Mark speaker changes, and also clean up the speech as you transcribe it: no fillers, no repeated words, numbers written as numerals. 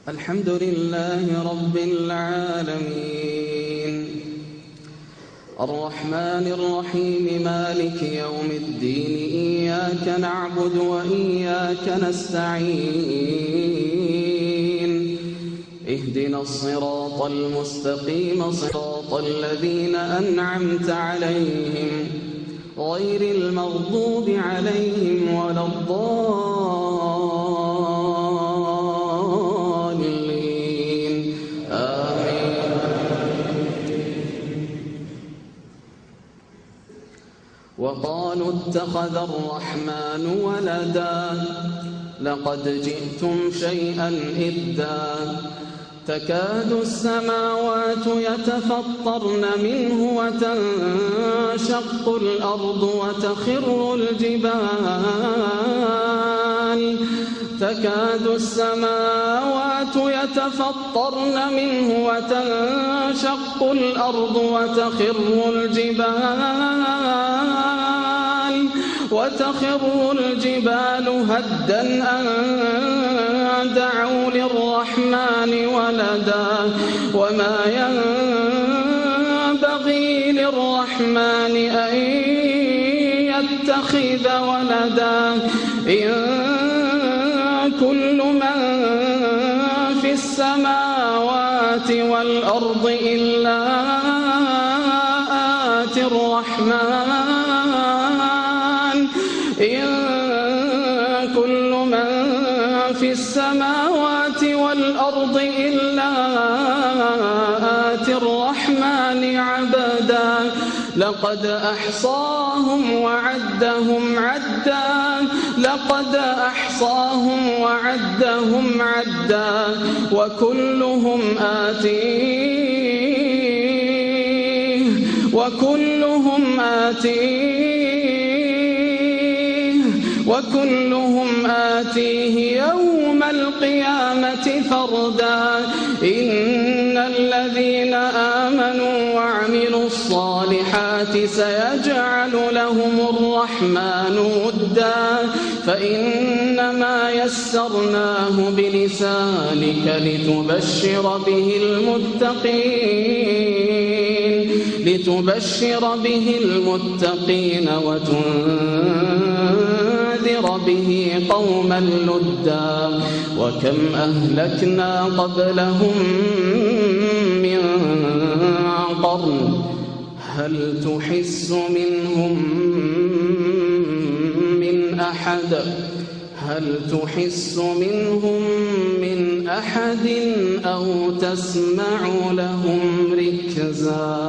Speaker 1: الحمد لله رب العالمين الرحمن الرحيم مالك يوم الدين إياك نعبد وإياك نستعين اهدنا الصراط المستقيم صراط الذين أنعمت عليهم غير المغضوب عليهم ولا الضالين آمين. وقالوا اتخذ الرحمن ولدا لقد جئتم شيئا إدا تكاد السماوات يتفطرن منه وتنشق الأرض وتخر الجبال تكاد السماوات يتفطرن منه وتنشق الأرض وتخر الجبال هدا أن دعوا للرحمن ولدا وما ينبغي للرحمن أن يتخذ ولدا إن كل من في السماوات والأرض إلا آتي الرحمن إن كل من في السماوات والأرض إلا آتي الرحمن عبدا لقد أحصاهم وعدهم عدا وكلهم آتيه يوم القيامة فردا إن الذين آمنوا وعملوا الصالحات سيجعل لهم الرحمن ودا فإنما يسرناه بلسانك لتبشر به المتقين وتنذر به قوما لدا وكم أهلكنا قبلهم من قرن هل تحس منهم من أحد أو تسمع لهم ركزا